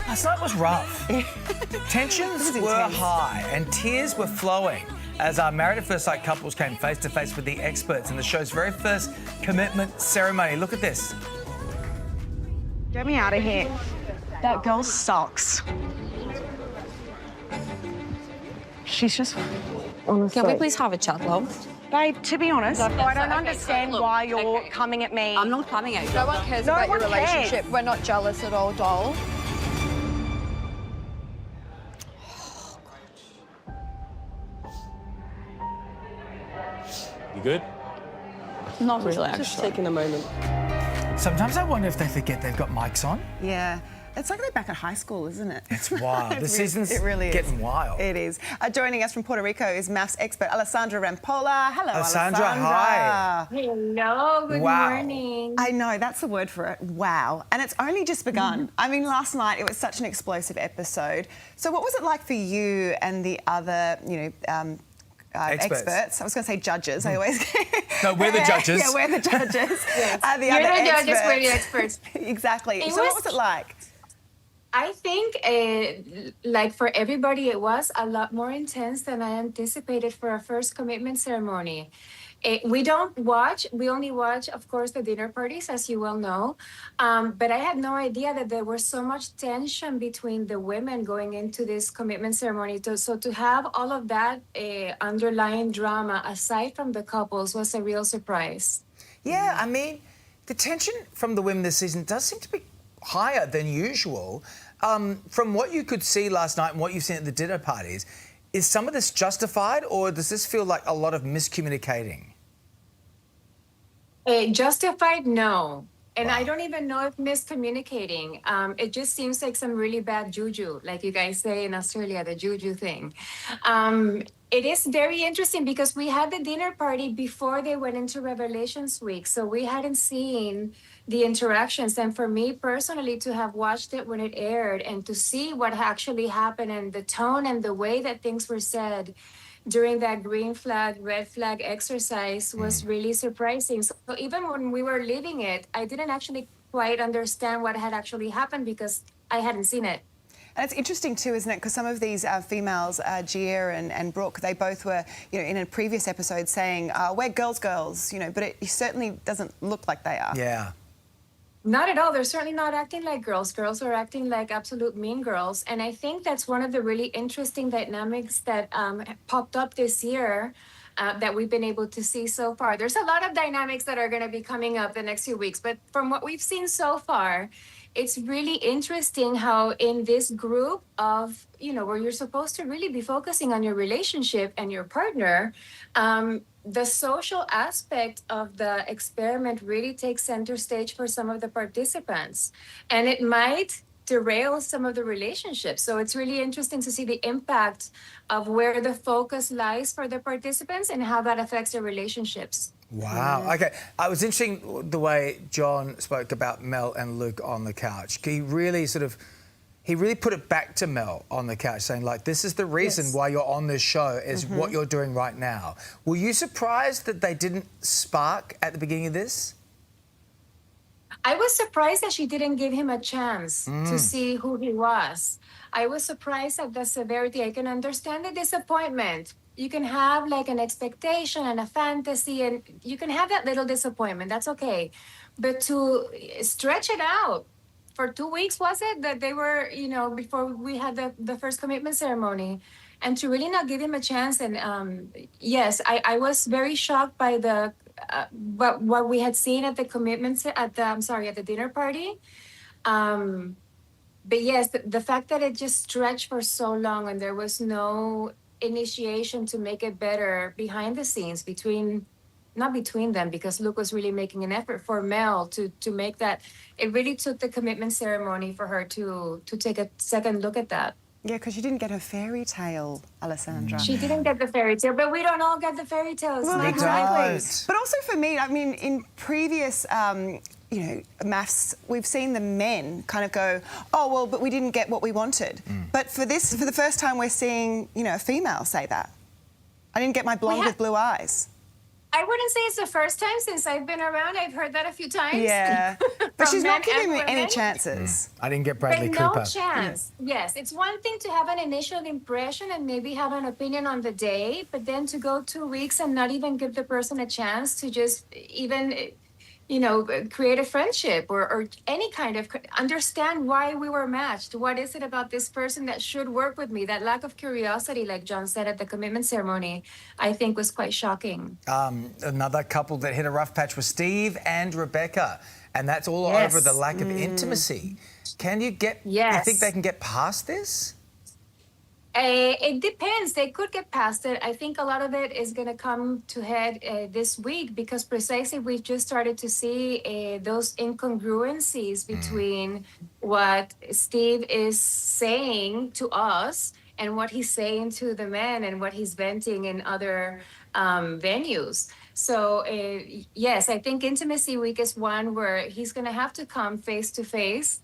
Last night was rough. Tensions were high and tears were flowing as our Married at First Sight couples came face to face with the experts in the show's very first commitment ceremony. Look at this. Get me out of here. That girl sucks. She's just... honestly. Can we please have a chat, love? Babe, to be honest, I don't okay, understand look, why you're okay. coming at me. I'm not coming at you. No one cares No about your one cares. relationship. We're not jealous at all, doll. You good? Not really, actually. Just taking a moment. Sometimes I wonder if they forget they've got mics on. Yeah. It's like they're back at high school, isn't it? It's wild. The season's it really is. getting wild. It is. Joining us from Puerto Rico is MAFS expert Alessandra Rampolla. Hello, Alessandra, hi. Hello, good morning. I know, that's the word for it. Wow. And it's only just begun. I mean, last night it was such an explosive episode. So what was it like for you and the other, experts? I was going to say judges. I always... No, we're the judges. Yeah, we're the judges. Yes. The You're other the judges, experts. we're the experts. Exactly. It So what was- was it like? I think, like for everybody, it was a lot more intense than I anticipated for our first commitment ceremony. We only watch, of course, the dinner parties, as you well know. But I had no idea that there was so much tension between the women going into this commitment ceremony. So to have all of that underlying drama, aside from the couples, was a real surprise. Yeah, I mean, the tension from the women this season does seem to be higher than usual. From what you could see last night and what you've seen at the dinner parties, is some of this justified or does this feel like a lot of miscommunicating? Justified, no. And Wow. I don't even know if miscommunicating. It just seems like some really bad juju, like you guys say in Australia, the juju thing. It is very interesting because we had the dinner party before they went into Revelations Week. So we hadn't seen the interactions. And for me personally, to have watched it when it aired and to see what actually happened and the tone and the way that things were said during that green flag, red flag exercise was really surprising. So even when we were leaving it, I didn't actually quite understand what had actually happened because I hadn't seen it. And it's interesting too, isn't it? Because some of these females, Gia and Brooke, they both were, in a previous episode saying, we're girls, but it certainly doesn't look like they are. Yeah. Not at all. They're certainly not acting like girls. Girls are acting like absolute mean girls. And I think that's one of the really interesting dynamics that popped up this year that we've been able to see so far. There's a lot of dynamics that are going to be coming up the next few weeks. But from what we've seen so far, it's really interesting how in this group of, where you're supposed to really be focusing on your relationship and your partner, the social aspect of the experiment really takes center stage for some of the participants. And it might derail some of the relationships. So it's really interesting to see the impact of where the focus lies for the participants and how that affects their relationships. Wow. Okay. It was interesting the way John spoke about Mel and Luke on the couch. He really put it back to Mel on the couch, saying, like, this is the reason why you're on this show, is what you're doing right now. Were you surprised that they didn't spark at the beginning of this? I was surprised that she didn't give him a chance to see who he was. I was surprised at the severity. I can understand the disappointment. You can have like an expectation and a fantasy, and you can have that little disappointment. That's okay. But to stretch it out for 2 weeks, was it, that they were, before we had the first commitment ceremony, and to really not give him a chance. And yes, I was very shocked by the what we had seen at the commitments at the dinner party. But yes, the fact that it just stretched for so long and there was no initiation to make it better behind the scenes not between them, because Luke was really making an effort for Mel to make that. It really took the commitment ceremony for her to take a second look at that. Yeah, because you didn't get her fairy tale, Alessandra. She didn't get the fairy tale, but we don't all get the fairy tales. Well, Like, exactly. But also for me, I mean, in previous, MAFS, we've seen the men kind of go, oh, well, but we didn't get what we wanted. But for the first time, we're seeing, a female say that. I didn't get my blonde with blue eyes. I wouldn't say it's the first time since I've been around. I've heard that a few times. Yeah. But From she's not men and giving me any women. chances. I didn't get But Bradley no Cooper. chance. Yes, it's one thing to have an initial impression and maybe have an opinion on the day, but then to go 2 weeks and not even give the person a chance to just even, create a friendship or any kind of understand why we were matched. What is it about this person that should work with me? That lack of curiosity, like John said at the commitment ceremony, I think was quite shocking. Another couple that hit a rough patch was Steve and Rebecca, and that's all Yes. over the lack of intimacy. Can you get? Yes. You think they can get past this? It depends. They could get past it. I think a lot of it is going to come to head this week because precisely we've just started to see those incongruencies between what Steve is saying to us and what he's saying to the men and what he's venting in other venues. So, yes, I think Intimacy Week is one where he's going to have to come face to face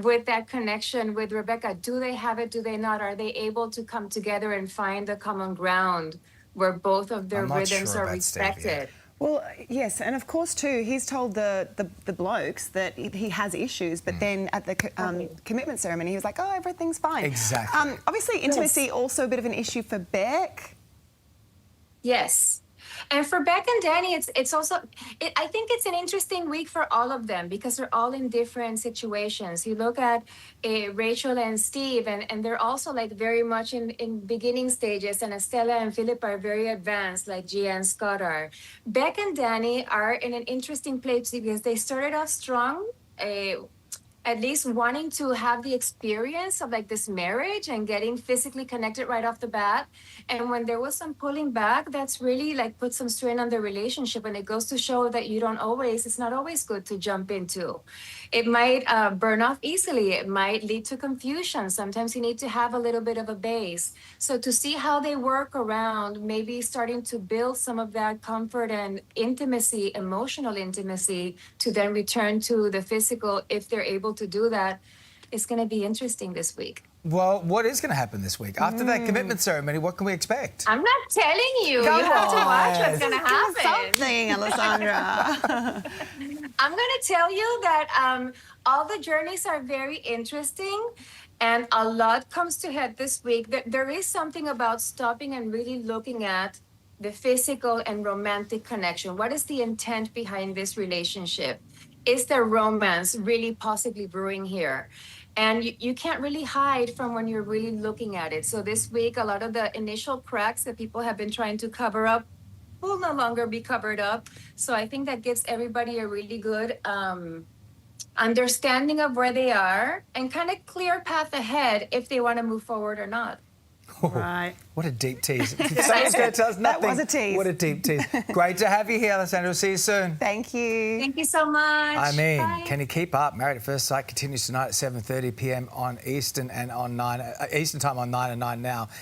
with that connection with Rebecca. Do they have it? Do they not? Are they able to come together and find the common ground where both of their I'm not rhythms sure are about Steve, respected? Well, yes, and of course too, he's told the blokes that he has issues, but then at the commitment ceremony, he was like, "Oh, everything's fine." Exactly. Obviously, intimacy also a bit of an issue for Beck. Yes. And for Beck and Danny, it's also, I think it's an interesting week for all of them because they're all in different situations. You look at Rachel and Steve, and they're also like very much in beginning stages, and Estella and Philip are very advanced, like Gia and Scott are. Beck and Danny are in an interesting place because they started off strong, at least wanting to have the experience of like this marriage and getting physically connected right off the bat. And when there was some pulling back, that's really like put some strain on the relationship. And it goes to show that it's not always good to jump into. It might burn off easily. It might lead to confusion. Sometimes you need to have a little bit of a base. So to see how they work around, maybe starting to build some of that comfort and intimacy, emotional intimacy, to then return to the physical, if they're able to do that, is going to be interesting this week. Well, what is going to happen this week? After that commitment ceremony, what can we expect? I'm not telling you. Go You have to watch what's going to Give us happen. something, Alessandra. I'm going to tell you that all the journeys are very interesting and a lot comes to head this week. There is something about stopping and really looking at the physical and romantic connection. What is the intent behind this relationship? Is there romance really possibly brewing here? And you can't really hide from when you're really looking at it. So this week, a lot of the initial cracks that people have been trying to cover up will no longer be covered up. So I think that gives everybody a really good understanding of where they are and kind of clear path ahead if they want to move forward or not. Right. What a deep tease. Someone's going to tell us nothing. That was a tease. What a deep tease. Great to have you here, Alessandra. We'll see you soon. Thank you. Thank you so much. I mean, Bye. can you keep up? Married at First Sight continues tonight at 7:30 p.m. on Eastern and on Eastern time on 9 and 9 now.